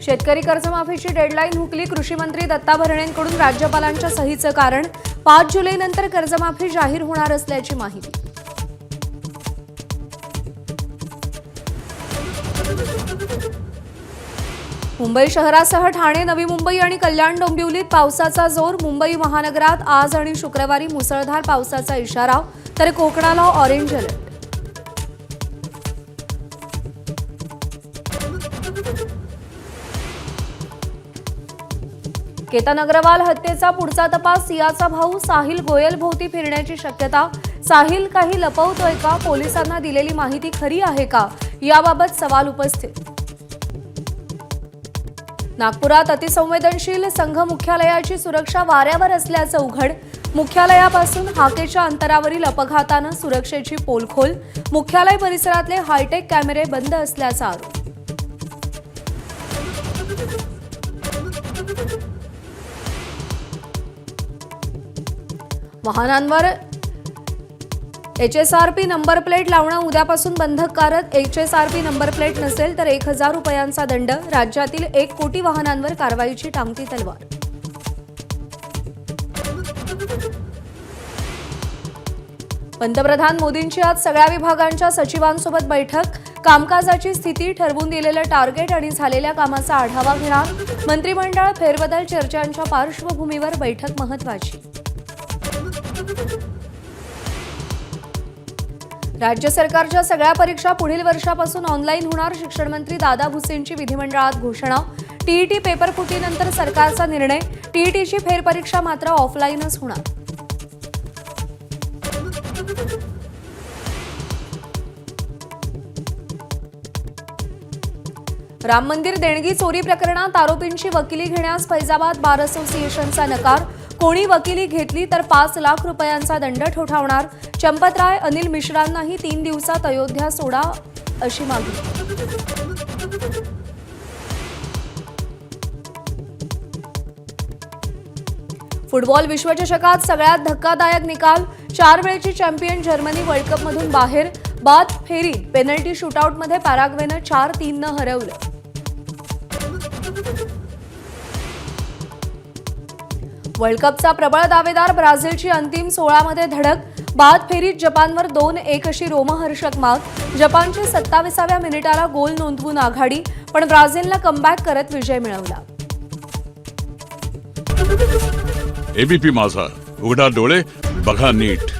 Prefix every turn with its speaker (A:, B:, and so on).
A: शेतकरी कर्जमाफीची डेडलाईन हुकली। कृषी मंत्री दत्ता भरणेंकडून राज्यपालांच्या सहीचं कारण 5 जुलैनंतर कर्जमाफी जाहीर होणार असल्याची माहिती। मुंबई शहरासह ठाणे, नवी मुंबई आणि कल्याण डोंबिवलीत पावसाचा जोर। मुंबई महानगरात आज आणि शुक्रवारी मुसळधार पावसाचा इशारा, तर कोकणाला ऑरेंज अलर्ट। केतन अग्रवाल हत्येचा पुढचा तपास। सियाचा भाऊ साहिल गोयल भोवती फिरण्याची शक्यता। साहिल काही लपवतोय का? पोलिसांना दिलेली माहिती खरी आहे का? याबाबत सवाल उपस्थित। नागपुरात अतिसंवेदनशील संघ मुख्यालयाची सुरक्षा वाऱ्यावर असल्याचं उघड। मुख्यालयापासून हाकेच्या अंतरावरील अपघातानं सुरक्षेची पोलखोल। मुख्यालय परिसरातले हायटेक कॅमेरे बंद असल्याचा आरोप। वाहनांवर HSRP नंबर प्लेट लावणं उद्यापासून बंधनकारक। HSRP नंबर प्लेट नसेल तर 1000 रुपयांचा दंड। राज्यातील 1 कोटी वाहनांवर कारवाईची टांगती तलवार। पंतप्रधान मोदींची आज सगळ्या विभागांच्या सचिवांसोबत बैठक। कामकाजाची स्थिती, ठरवून दिलेलं टार्गेट आणि झालेल्या कामाचा आढावा घेणार। मंत्रिमंडळ फेरबदल चर्चांच्या पार्श्वभूमीवर बैठक महत्त्वाची। राज्य सरकारच्या सगळ्या परीक्षा पुढील वर्षापासून ऑनलाईन होणार। शिक्षण मंत्री दादा भुसेंची विधिमंडळात घोषणा। टीईटी पेपर फुटीनंतर सरकारचा निर्णय। टीईटीची फेरपरीक्षा मात्र ऑफलाईनच होणार। राम मंदिर देणगी चोरी प्रकरणात आरोपींची वकिली घेण्यास फैजाबाद बार असोसिएशनचा नकार। कोणी वकिली घेतली तर 5 लाख रुपयांचा दंड ठोठावणार। चंपतराय अनिल मिश्रांनाही 3 दिवसात अयोध्या सोडा अशी मागणी। फुटबॉल विश्वचषकात सगळ्यात धक्कादायक निकाल। 4 वेळची चॅम्पियन जर्मनी वर्ल्ड कपमधून बाहेर। बाद फेरीत पेनल्टी शूटआउटमध्ये पॅराग्वेनं 4-3 हरवलं। वर्ल्ड कपचा प्रबळ दावेदार ब्राझीलची अंतिम 16 मध्ये धडक। बाद फेरीत जपानवर 2-1 अशी रोमहर्षक मात। जपानची 27व्या मिनिटाला गोल नोंदवून आघाडी, पण ब्राझीलनं कमबॅक करत विजय मिळवला।
B: एबीपी माझा, उघडा डोळे बघा नीट।